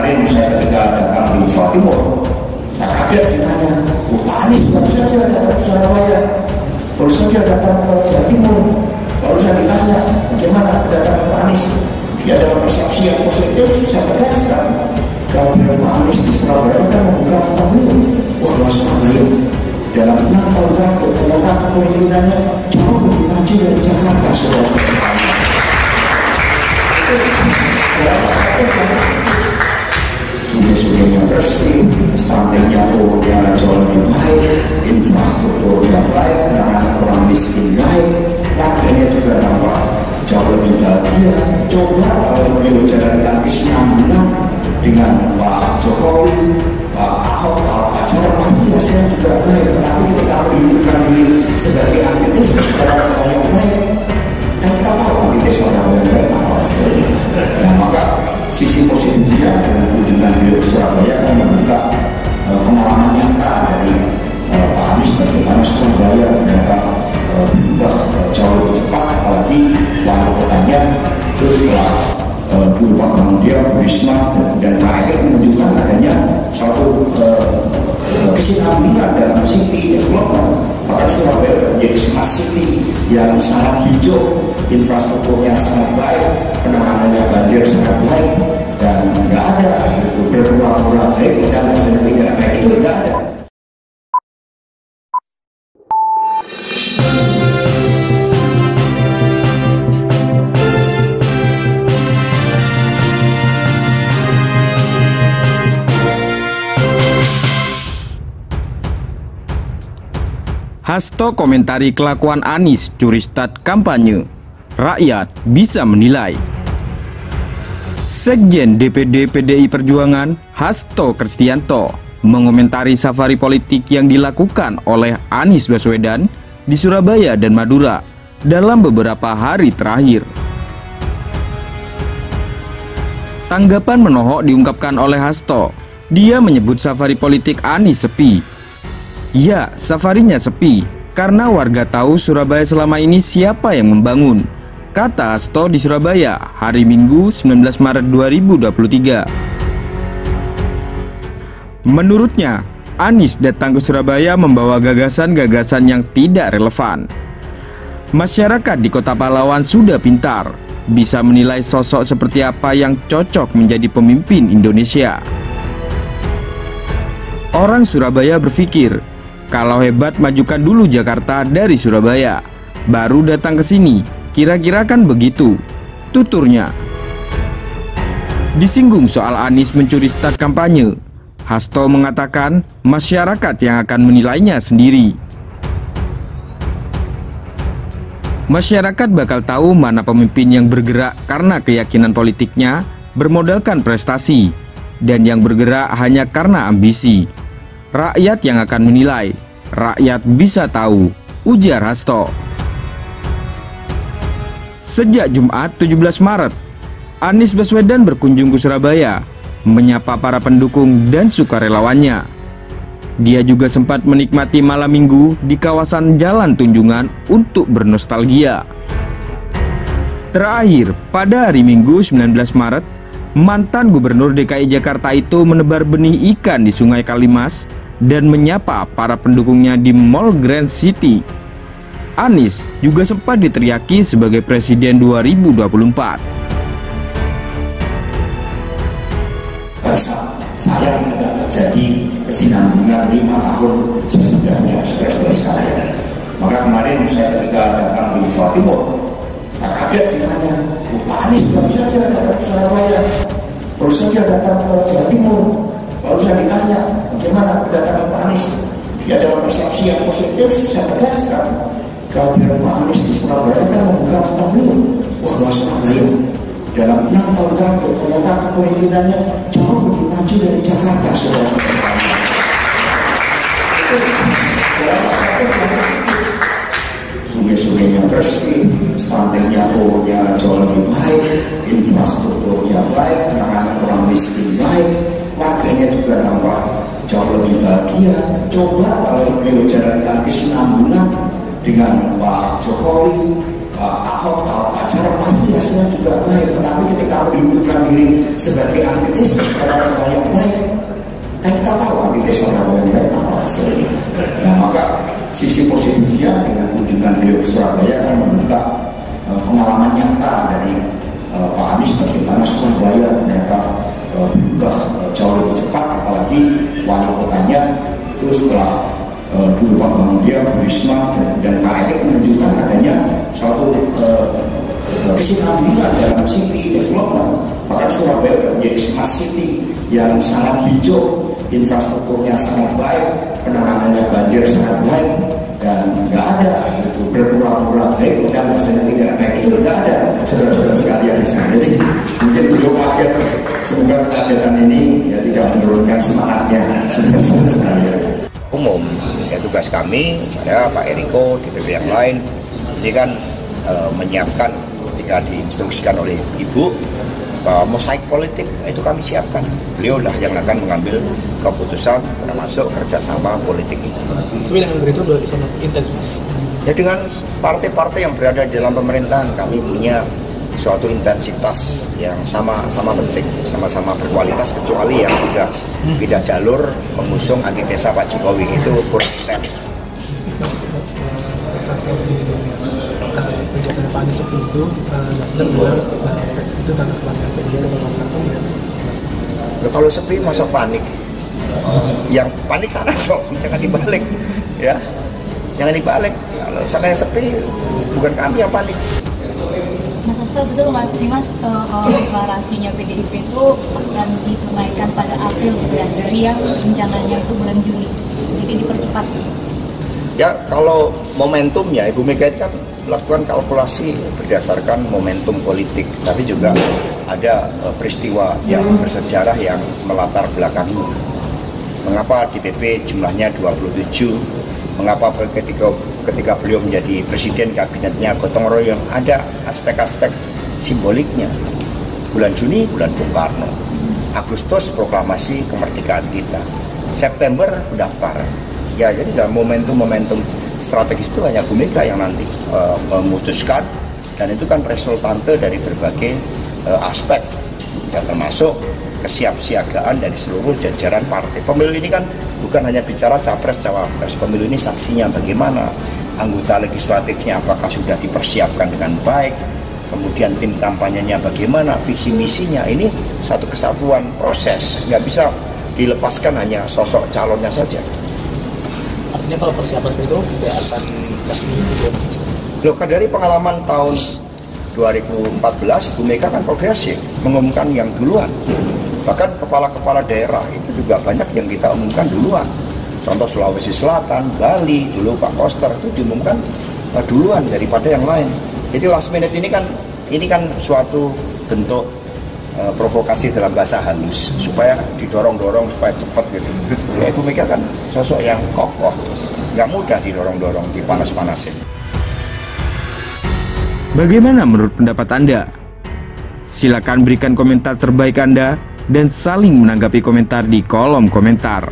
kemarin saya ketika datang di Jawa Timur, saya kaget ditanya, Pak Anies baru saja datang ke Surabaya, baru saja datang ke Jawa Timur. Lalu saya ditanya, bagaimana kedatangan Pak Anies? Ya dalam persepsi yang positif, saya tegaskan, kehadiran Pak Anies di Surabaya akan membuka mata beliau. Wah, Surabaya dalam 6 tahun terakhir ternyata kepemimpinannya jauh lebih maju dari Jakarta, saudara-saudara. Sungai-sungainya bersih, stuntingnya turunnya jauh lebih baik, infrastrukturnya baik, penanganan orang miskin baik, warganya juga nampak jauh lebih bahagia. Coba kalau beliau jalankan kesinambungan dengan Pak Jokowi, Pak Ahok, Pak Jarod, pasti hasilnya juga baik. Tetapi ketika menunjukkan diri sebagai antites orang yang baik, kan kita tahu antites orang yang baik apa hasilnya. Nah, maka sisi positifnya dengan kunjungan beliau ke Surabaya akan membuka pengalaman nyata dari Pak Anies bagaimana Surabaya ternyata berubah jauh lebih cepat, apalagi wali kotanya itu setelah dulu Pak Mudia, Bu Risma dan Pak Ayer menunjukkan adanya suatu kesinambungan dalam city development. Maka Surabaya menjadi smart city yang sangat hijau, infrastrukturnya sangat baik, penanganannya banjir sangat baik, dan nggak ada itu berpura-pura baik dan hasilnya tidak baik, itu nggak ada. Hasto komentari kelakuan Anies curi start kampanye. Rakyat bisa menilai. Sekjen DPD PDI Perjuangan Hasto Kristianto mengomentari safari politik yang dilakukan oleh Anies Baswedan di Surabaya dan Madura dalam beberapa hari terakhir. Tanggapan menohok diungkapkan oleh Hasto. Dia menyebut safari politik Anies sepi. Ya, safarinya sepi karena warga tahu Surabaya selama ini siapa yang membangun, kata Hasto di Surabaya hari Minggu 19 Maret 2023. Menurutnya, Anies datang ke Surabaya membawa gagasan-gagasan yang tidak relevan. Masyarakat di Kota Pahlawan sudah pintar, bisa menilai sosok seperti apa yang cocok menjadi pemimpin Indonesia. Orang Surabaya berpikir, kalau hebat majukan dulu Jakarta dari Surabaya, baru datang ke sini. Kira-kira kan begitu, tuturnya. Disinggung soal Anies mencuri start kampanye, Hasto mengatakan masyarakat yang akan menilainya sendiri. Masyarakat bakal tahu mana pemimpin yang bergerak karena keyakinan politiknya, bermodalkan prestasi, dan yang bergerak hanya karena ambisi. Rakyat yang akan menilai, rakyat bisa tahu, ujar Hasto. Sejak Jumat 17 Maret, Anies Baswedan berkunjung ke Surabaya, menyapa para pendukung dan sukarelawannya. Dia juga sempat menikmati malam minggu di kawasan Jalan Tunjungan untuk bernostalgia. Terakhir, pada hari Minggu 19 Maret, mantan Gubernur DKI Jakarta itu menebar benih ikan di Sungai Kalimas dan menyapa para pendukungnya di Mall Grand City. Anies juga sempat diteriaki sebagai Presiden 2024. Sayang tidak terjadi kesinambungan 5 tahun sesudahnya, saudara-saudara sekalian. Maka kemarin saya ketika datang di Jawa Timur, saya kaget ditanya, Pak Anies baru saja datang ke Surabaya, baru saja datang ke Jawa Timur. Lalu saya ditanya, bagaimana kedatangan Pak Anies? Ya dalam persepsi yang positif, saya tegaskan, kehadiran Pak Anies di Surabaya akan membuka mata beliau. Wah, Surabaya dalam 6 tahun terakhir ternyata kepemimpinannya jauh lebih maju dari Jakarta, saudara-saudara sekalian. Sungai-sungainya bersih, stuntingnya turunnya jauh lebih baik, infrastrukturnya baik, penanganan orang miskin baik, warganya juga nampak jauh lebih bahagia. Coba kalau beliau jalankan kesinambungan dengan Pak Jokowi, Ahok Jarot pasti hasilnya juga baik, tetapi ketika menunjukkan diri sebagai antitesis terhadap hal yang baik, kan kita tahu antitesis terhadap hal yang baik apa hasilnya. Nah, maka sisi positifnya dengan kunjungan beliau ke Surabaya kan membuka pengalaman nyata dari Pak Anies bagaimana Surabaya ternyata berubah jauh lebih cepat, apalagi wali kotanya itu setelah dulu Pak Bambang Bu Risma dan Pak Erick menunjukkan adanya suatu kesinambungan dalam city development. Bahkan Surabaya sudah menjadi smart city yang sangat hijau, infrastrukturnya sangat baik, penanganannya banjir sangat baik, dan nggak ada itu berpura-pura baik padahal hasilnya tidak baik, itu nggak ada, saudara-saudara sekalian di sana. Jadi mungkin beliau kaget, semoga kekagetan ini ya tidak menurunkan semangatnya, saudara-saudara sekalian. Umum ya, tugas kami, saya Pak Eriko, DPP yang lain ini kan menyiapkan ketika diinstruksikan oleh Ibu bahwa mosaik politik itu kami siapkan. Beliau lah yang akan mengambil keputusan termasuk kerjasama politik itu. Tapi dengan begitu sudah bisa intens, Mas. Ya, dengan partai-partai yang berada di dalam pemerintahan kami punya suatu intensitas yang sama-sama penting, sama-sama berkualitas, kecuali yang sudah pindah jalur mengusung antitesa Pak Jokowi itu kurang intens. Kebijakan Pak Anies seperti itu, Nasdem bilang itu tanda kepanikan PDIP dan Mas Hasan. Kalau sepi masa panik, yang panik sana dong, jangan dibalik, ya, jangan dibalik. Kalau sana yang sepi, bukan kami yang panik. Mas Hasto, betul nggak sih Mas, deklarasinya PDIP itu akan ditunaikan pada April ya, dari yang rencananya itu bulan Juni, jadi dipercepat? Ya, kalau momentumnya Ibu Mega kan melakukan kalkulasi berdasarkan momentum politik, tapi juga ada peristiwa yang bersejarah yang melatar belakangi. Mengapa DPP jumlahnya 27? Mengapa ketika beliau menjadi presiden kabinetnya gotong royong? Ada aspek-aspek simboliknya. Bulan Juni, bulan Bung Karno. Agustus proklamasi kemerdekaan kita. September pendaftaran. Ya, jadi dalam momentum-momentum strategis itu hanya Bu Mega yang nanti memutuskan, dan itu kan resultante dari berbagai aspek, dan termasuk kesiapsiagaan dari seluruh jajaran partai. Pemilu ini kan bukan hanya bicara capres cawapres, pemilu ini saksinya bagaimana, anggota legislatifnya apakah sudah dipersiapkan dengan baik, kemudian tim kampanyenya bagaimana, visi misinya. Ini satu kesatuan proses, nggak bisa dilepaskan hanya sosok calonnya saja. Artinya kalau persiapan itu tidak akan kasih Loh, kan dari pengalaman tahun 2014 Bu Mega kan progresif, mengumumkan yang duluan. Bahkan kepala-kepala daerah itu juga banyak yang kita umumkan duluan. Contoh Sulawesi Selatan, Bali, dulu Pak Koster itu diumumkan duluan daripada yang lain. Jadi last minute ini kan suatu bentuk provokasi dalam bahasa halus supaya didorong-dorong supaya cepat gitu. Ya, Ibu Mega kan sosok yang kokoh, nggak mudah didorong-dorong, dipanas-panasin. Bagaimana menurut pendapat Anda? Silakan berikan komentar terbaik Anda dan saling menanggapi komentar di kolom komentar.